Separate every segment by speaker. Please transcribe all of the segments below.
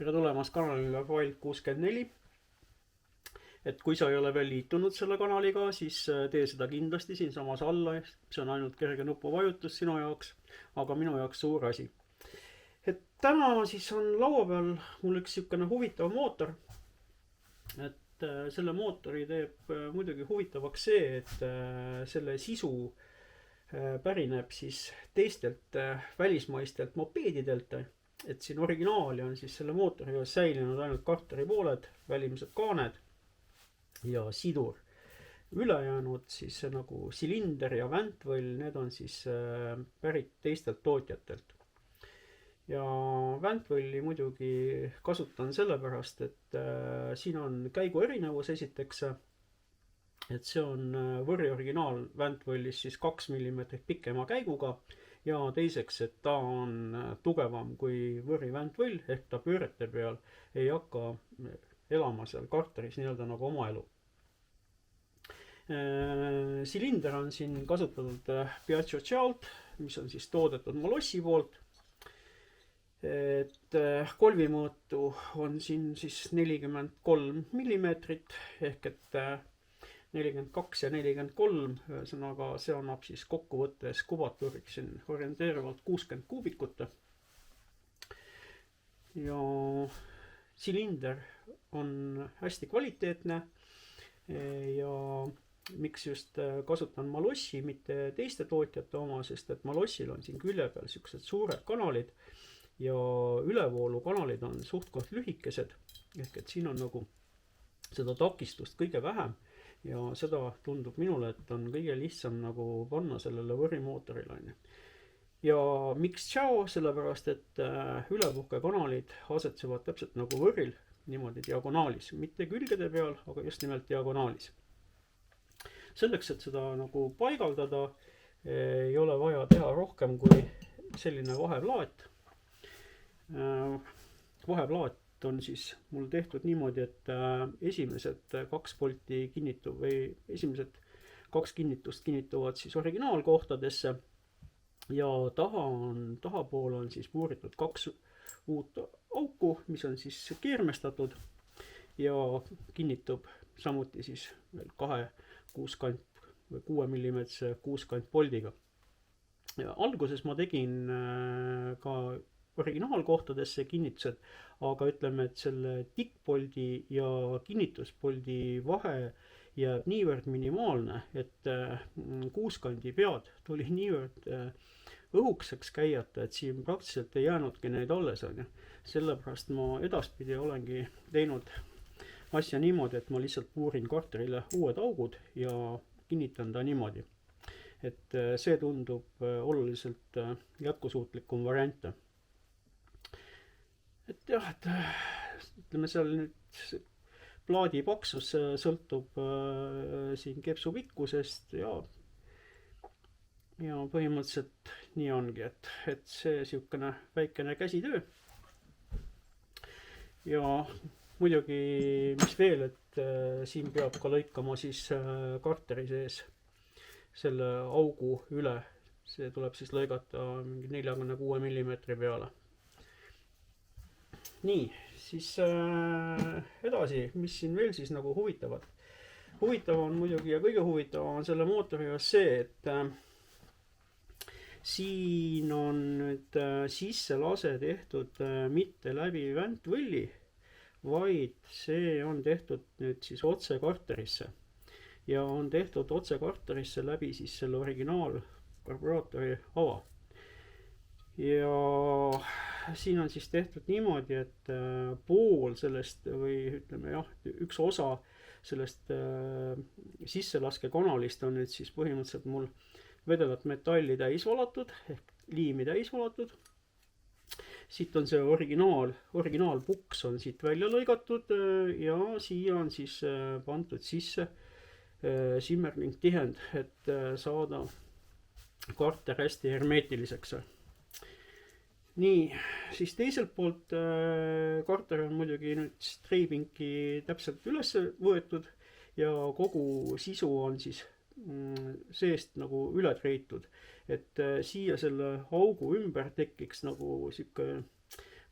Speaker 1: tere tulemast kanalile Wild 64. Et kui sa ei ole veel liitunud selle kanaliga, siis tee seda kindlasti siinsamas alla. See on ainult kerge nupuvajutus sinu jaoks, aga minu jaoks suur asi. Et täna siis on laua peal mul üks niisugune huvitav mootor. Et selle mootori teeb muidugi huvitavaks see, et selle sisu pärineb siis teistelt välismaistelt mopeedidelt. Et siin originaali on siis selle mootori juures säilinud ainult karteri pooled, välimised kaaned ja sidur. Ülejäänud siis nagu silinder ja väntvõll, need on siis pärit teistelt tootjatelt. Ja väntvõlli muidugi kasutan sellepärast, et siin on käigu erinevus esiteks, et see on Võrri originaal väntvõllis siis 2 mm pikema käiguga ja teiseks, et ta on tugevam kui Võrri väntvõll, ehk ta pöörete peal ei hakka elama seal karteris nii-öelda nagu oma elu. Silinder on siin kasutatud Piaggio Cialt, mis on siis toodetud Malossi poolt. Et kolvimõõtu on siin siis 43 mm ehk et 42 ja 43, ühesõnaga see annab siis kokkuvõttes kubatuuriks siin orienteeruvalt 60 kuubikut. Ja silinder on hästi kvaliteetne ja miks just kasutan Malossi, mitte teiste tootjate oma, sest et Malossil on siin külje peal siuksed suured kanalid ja ülevoolu kanalid on suht-koht lühikesed, ehk et siin on nagu seda takistust kõige vähem. Ja seda tundub minule, et on kõige lihtsam nagu panna sellele Võrri mootorile. Ja miks Ciao? Sellepärast, et ülepuhke kanalid asetsevad täpselt nagu Võrril, niimoodi diagonaalis. Mitte külgede peal, aga just nimelt diagonaalis. Selleks, et seda nagu paigaldada, ei ole vaja teha rohkem kui selline vaheplaat. Vaheplaat on siis mul tehtud niimoodi, et esimesed 2 polti või esimesed 2 kinnitust kinnituvad siis originaalkohtadesse ja tahapool on siis puuritud 2 uut auku, mis on siis keermestatud ja kinnitub samuti siis veel 2 6 mm kuuskant poldiga. Ja alguses ma tegin ka originaalkohtadesse kinnitused, aga ütleme, et selle tikkpoldi ja kinnituspoldi vahe jääb niivõrd minimaalne, et kuuskandi pead tuli niivõrd õhukseks käiata, et siin praktiliselt ei jäänudki neid alles. Sellepärast ma edaspidi olengi teinud asja niimoodi, et ma lihtsalt puurin karterile uued augud ja kinnitan ta niimoodi. Et see tundub oluliselt jätkusuutlikum variant. Et jah, et ütleme seal nüüd plaadi paksus sõltub siin kepsu pikkusest ja põhimõtteliselt nii ongi, et see siukene väikene käsitöö. Ja muidugi, mis veel, et siin peab ka lõikama siis karteri sees selle augu üle. See tuleb siis lõigata 46 mm peale. Nii, siis edasi, mis siin veel siis nagu huvitavad. Huvitav on muidugi ja kõige huvitavam on selle mootori juures see, et siin on nüüd sisselase tehtud mitte läbi väntvõlli, vaid see on tehtud nüüd siis otse karterisse. Ja on tehtud otse karterisse läbi siis selle originaal karburaatori ava. Ja siin on siis tehtud niimoodi, et pool sellest või ütleme jah, üks osa sellest sisselaske kanalist on nüüd siis põhimõtteliselt mul vedelat metalli täis valatud ehk liimi täis valatud. Siit on see originaalpuks on siit välja lõigatud ja siia on siis pandud sisse Simmerling tihend, et saada karter hästi hermeetiliseks. Nii, siis teiselt poolt karter on muidugi nüüd streibinki täpselt üles võetud ja kogu sisu on siis seest nagu üle treitud, et siia selle augu ümber tekiks nagu siuke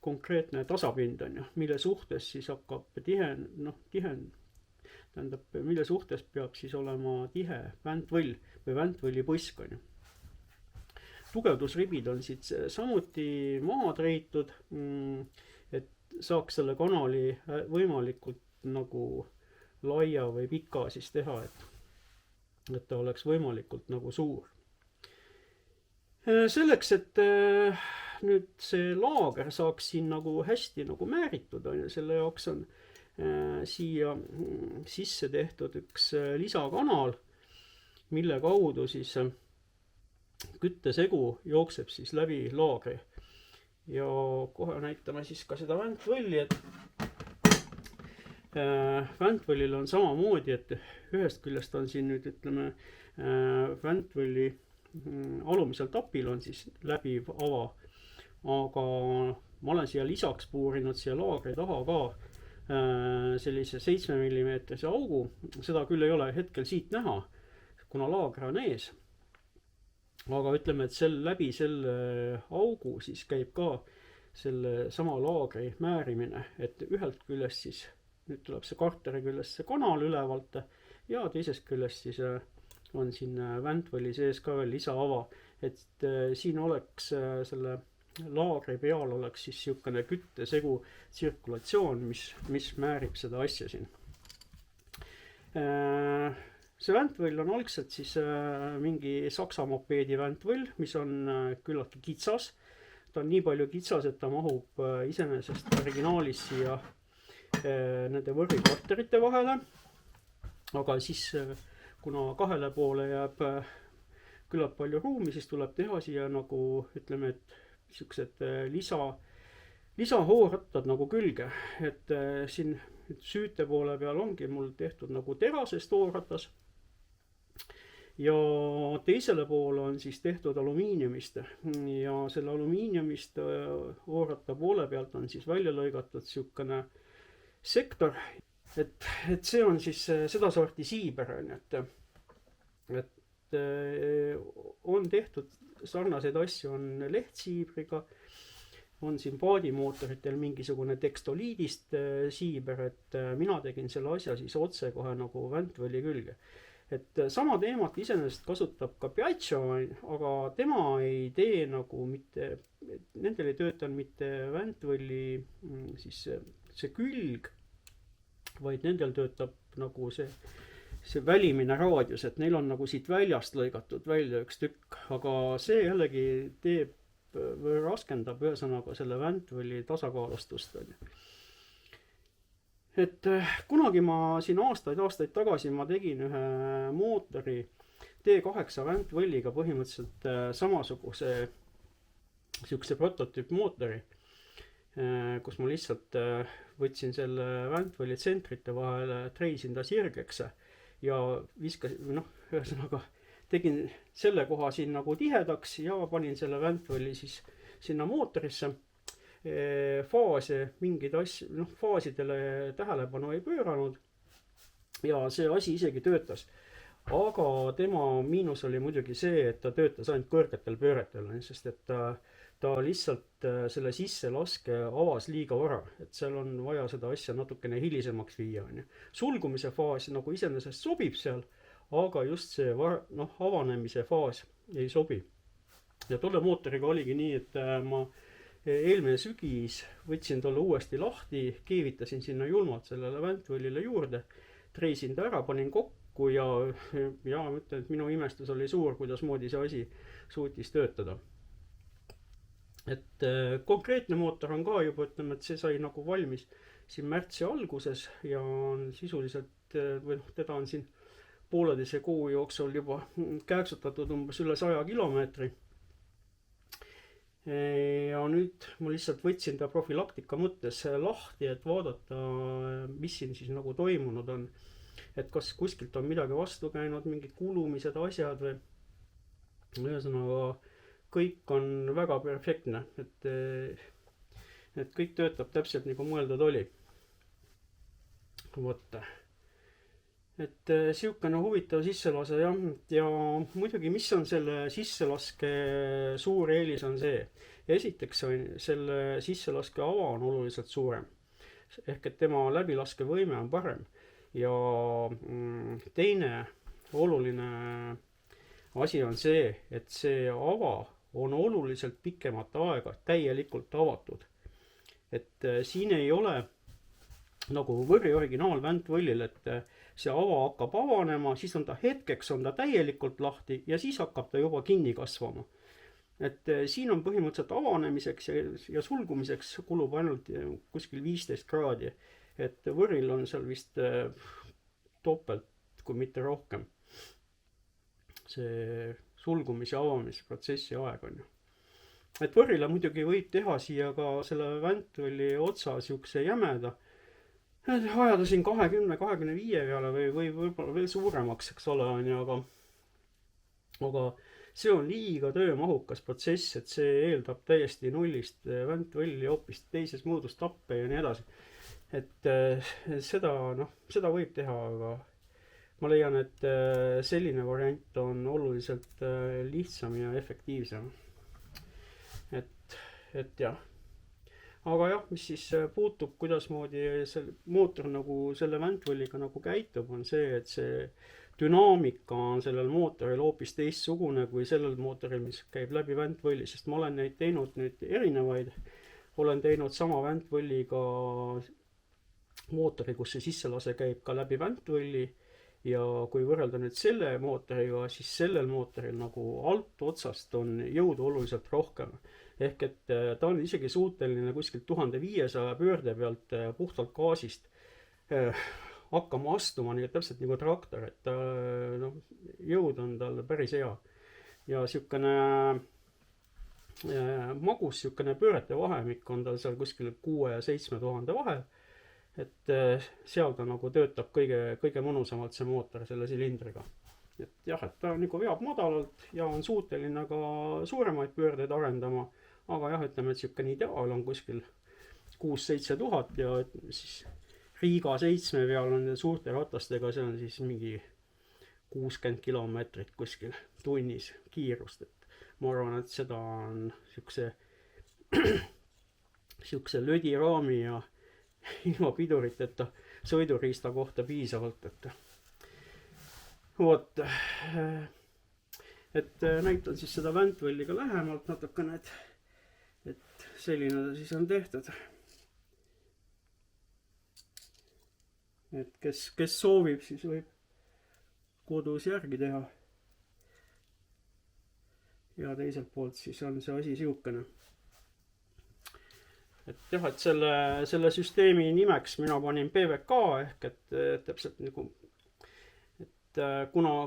Speaker 1: konkreetne tasapind on ju, mille suhtes siis hakkab tähendab, mille suhtes peab siis olema tihe väntvõll või väntvõlli põsk on ju. Tugevdusribid on siit samuti maha treitud, et saaks selle kanali võimalikult nagu laia või pika siis teha, et ta oleks võimalikult nagu suur. Selleks, et nüüd see laager saaks siin nagu hästi nagu määritud on ja selle jaoks on siia sisse tehtud üks lisakanal, mille kaudu siis küttesegu jookseb siis läbi laagri. Ja kohe näitame siis ka seda väntvõlli, et väntvõllil on samamoodi, et ühest küljest on siin nüüd ütleme väntvõlli alumisel tapil on siis läbiv ava, aga ma olen siia lisaks puurinud siia laagri taha ka sellise 7 mm augu, seda küll ei ole hetkel siit näha, kuna laager on ees, aga ütleme, et läbi selle augu siis käib ka selle sama laagri määrimine, et ühelt küljest siis nüüd tuleb see karteri küljest see kanal ülevalt ja teisest küljest siis on siin väntvõlli sees ka veel lisaava, et siin oleks selle laagri peal oleks siis niisugune küttesegu tsirkulatsioon, mis määrib seda asja siin. See väntvõll on algselt siis mingi Saksa mopeedi väntvõll, mis on küllaltki kitsas. Ta on nii palju kitsas, et ta mahub iseenesest originaalis siia nende võrrikarterite vahele, aga siis kuna kahele poole jääb küllalt palju ruumi, siis tuleb teha siia nagu ütleme, et niisugused lisahoorattad nagu külge, et siin süüte poole peal ongi mul tehtud nagu terasest hooratas ja teisele poole on siis tehtud alumiiniumist ja selle alumiiniumist hoorata poole pealt on siis välja lõigatud niisugune sektor, et see on siis sedasorti siiber on, et on tehtud sarnaseid asju, on lehtsiibriga, on siin paadimootoritel mingisugune tekstoliidist siiber, et mina tegin selle asja siis otse kohe nagu väntvõlli külge. Et sama teemat iseenesest kasutab ka Piaggio, aga tema ei tee nagu mitte, nendel ei tööta mitte väntvõlli siis see külg, vaid nendel töötab nagu see välimine raadius, et neil on nagu siit väljast lõigatud välja üks tükk, aga see jällegi teeb või raskendab ühesõnaga selle väntvõlli tasakaalustust. Et kunagi ma siin aastaid tagasi ma tegin ühe mootori T8 väntvõlliga põhimõtteliselt samasuguse niisuguse prototüüpmootori, kus ma lihtsalt võtsin selle väntvõlli tsentrite vahele, treisin ta sirgeks ja viskasin, ühesõnaga tegin selle koha siin nagu tihedaks ja panin selle väntvõlli siis sinna mootorisse. Faase, mingid asju, faasidele tähelepanu ei pööranud ja see asi isegi töötas. Aga tema miinus oli muidugi see, et ta töötas ainult kõrgetel pööretel, sest et ta lihtsalt selle sisselaske avas liiga vara, et seal on vaja seda asja natukene hilisemaks viia. Sulgumise faas nagu iseenesest sobib seal, aga just see avanemise faas ei sobi. Ja tolle mootoriga oligi nii, et ma eelmine sügis võtsin tolle uuesti lahti, keevitasin sinna julmalt sellele väntvõllile juurde, treisin ta ära, panin kokku ja ütlen, et minu imestus oli suur, kuidas moodi see asi suutis töötada. Et konkreetne mootor on ka juba, ütleme, et see sai nagu valmis siin märtsi alguses ja on sisuliselt, või teda on siin pooleteise kuu jooksul juba kääksutatud umbes üle 100 kilomeetri. Ja nüüd ma lihtsalt võtsin ta profilaktika mõttes lahti, et vaadata, mis siin siis nagu toimunud on. Et kas kuskilt on midagi vastu käinud, mingid kulumised asjad või ühesõnaga kõik on väga perfektne, et kõik töötab täpselt nagu mõeldud oli. Võtta. Et siukene huvitav sisselase ja muidugi mis on selle sisselaske suur eelis on see, ja esiteks on selle sisselaske ava on oluliselt suurem. Ehk et tema läbilaskevõime on parem. Ja teine oluline asi on see, et see ava on oluliselt pikemat aega täielikult avatud. Et siin ei ole nagu Võrri originaal väntvõllil, et see ava hakkab avanema, siis on ta hetkeks on ta täielikult lahti ja siis hakkab ta juba kinni kasvama. Et siin on põhimõtteliselt avanemiseks ja sulgumiseks kulub ainult kuskil 15 kraadi. Et Võrril on seal vist topelt, kui mitte rohkem. See sulgumis- ja avamisprotsessi aeg on ju. Et Võrrile muidugi võib teha siia ka selle väntvõlli otsa siukse jämeda. Ajada siin 20-25 peale või võib-olla veel suuremaks, eks ole, on ju, aga see on liiga töömahukas protsess, et see eeldab täiesti nullist väntvõlli hoopis teises mõõdus tappe ja nii edasi. Et seda võib teha, aga ma leian, et selline variant on oluliselt lihtsam ja efektiivsem. Et jah. Aga jah, mis siis puutub, kuidasmoodi see mootor nagu selle väntvõlliga nagu käitub, on see, et see dünaamika on sellel mootoril hoopis teistsugune kui sellel mootoril, mis käib läbi väntvõlli, sest ma olen neid teinud nüüd erinevaid. Olen teinud sama väntvõlliga mootori, kus see sisselase käib ka läbi väntvõlli ja kui võrrelda nüüd selle mootoriga, siis sellel mootoril nagu alt otsast on jõudu oluliselt rohkem. Ehk et ta on isegi suuteline kuskilt 1500 pöörde pealt puhtalt gaasist hakkama astuma, nii et täpselt nagu traktor, et jõud on tal päris hea. Ja siukene magus siukene pöörete vahemik on tal seal kuskil 6 ja 7000 vahel. Et seal ta nagu töötab kõige mõnusamalt see mootor selle silindriga. Et jah, et ta nagu veab madalalt ja on suuteline ka suuremaid pöördeid arendama. Aga jah, ütleme, et siukene ideaal on kuskil 6-7 tuhat ja siis Riiga 7 peal on suurte ratastega, see on siis mingi 60 kilomeetrit kuskil tunnis kiirust. Et ma arvan, et seda on siukse lödiraami ja ilma piduriteta sõiduriista kohta piisavalt. Et näitan siis seda väntvõlliga lähemalt natukene, et selline ta siis on tehtud. Et kes soovib, siis võib kodus järgi teha. Ja teiselt poolt siis on see asi siukene. Et jah, et selle süsteemi nimeks mina panin PVK ehk et täpselt nagu, et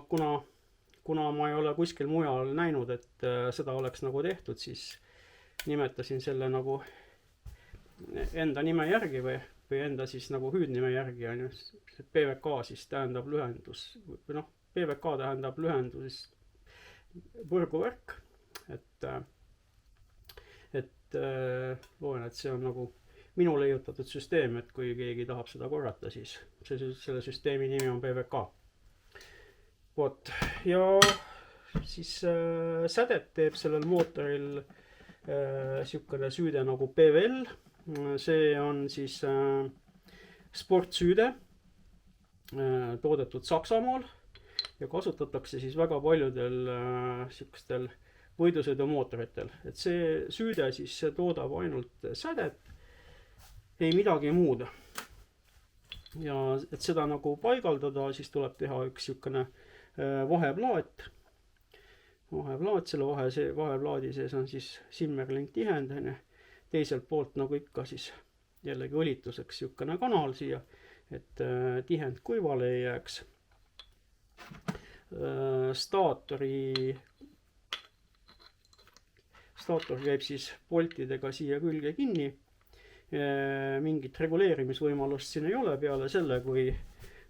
Speaker 1: kuna ma ei ole kuskil mujal näinud, et seda oleks nagu tehtud, siis nimetasin selle nagu enda nime järgi või enda siis nagu hüüdnime järgi on ju. PVK siis tähendab lühendus, või noh, PVK tähendab lühendus võrguvärk, et loen, et see on nagu minu leiutatud süsteem, et kui keegi tahab seda korrata, siis selle süsteemi nimi on PVK. Vot, ja siis sädet teeb sellel mootoril siukene süüde nagu PVL. See on siis sportsüüde, toodetud Saksamaal ja kasutatakse siis väga paljudel siukstel võidusõidumootoritel. Et see süüde siis toodab ainult sädet, ei midagi muud. Ja et seda nagu paigaldada, siis tuleb teha üks siukene vaheplaat. Selle vaheplaadi sees on siis Simmerling tihendane. Teiselt poolt nagu ikka siis jällegi õlituseks siukene kanal siia, et tihend kuivale ei jääks. Staator käib siis poltidega siia külge kinni. Mingit reguleerimisvõimalust siin ei ole peale selle, kui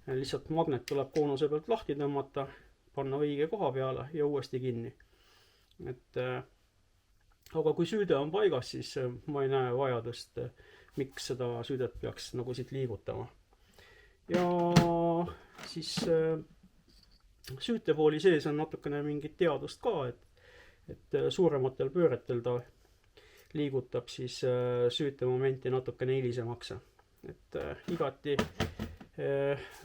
Speaker 1: lihtsalt magnet tuleb koonuse pealt lahti tõmmata, panna õige koha peale ja uuesti kinni. Aga kui süüde on paigas, siis ma ei näe vajadust, miks seda süüdet peaks nagu siit liigutama. Ja siis süütepooli sees on natukene mingit teadust ka, et suurematel pööretel ta liigutab siis süütemomenti natukene hilisemaks. Et igati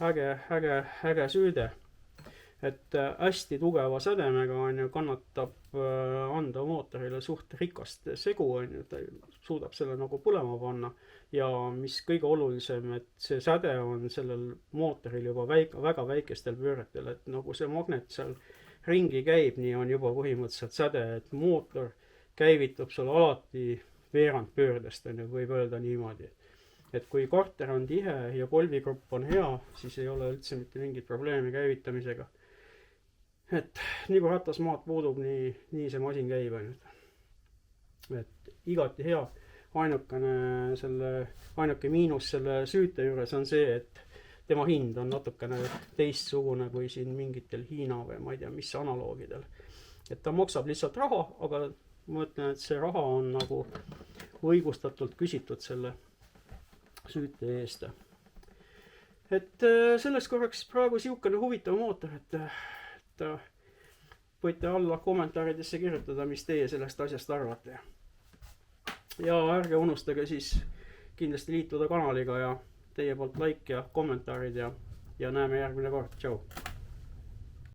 Speaker 1: äge süüde. Et hästi tugeva sädemega on ju, kannatab anda mootorile suht rikast segu, on ju, ta suudab selle nagu põlema panna. Ja mis kõige olulisem, et see säde on sellel mootoril juba väga väikestel pööretel, et nagu see magnet seal ringi käib, nii on juba põhimõtteliselt säde, et mootor käivitub sul alati veerand pöördest, on ju, võib öelda niimoodi. Et kui karter on tihe ja polvigrupp on hea, siis ei ole üldse mitte mingit probleemi käivitamisega. Et nii kui ratasmaad puudub, nii see masin käib ainult. Et igati hea. Ainuke miinus selle süüte juures on see, et tema hind on natukene teistsugune kui siin mingitel Hiina või ma ei tea mis analoogidel. Et ta maksab lihtsalt raha, aga ma ütlen, et see raha on nagu õigustatult küsitud selle süüte eest. Et selles korraks praegu siukene huvitav mootor, et võite alla kommentaaridesse kirjutada, mis teie sellest asjast arvate. Ja ärge unustage siis kindlasti liituda kanaliga ja teie poolt like ja kommentaarid ja näeme järgmine kord. Tšau!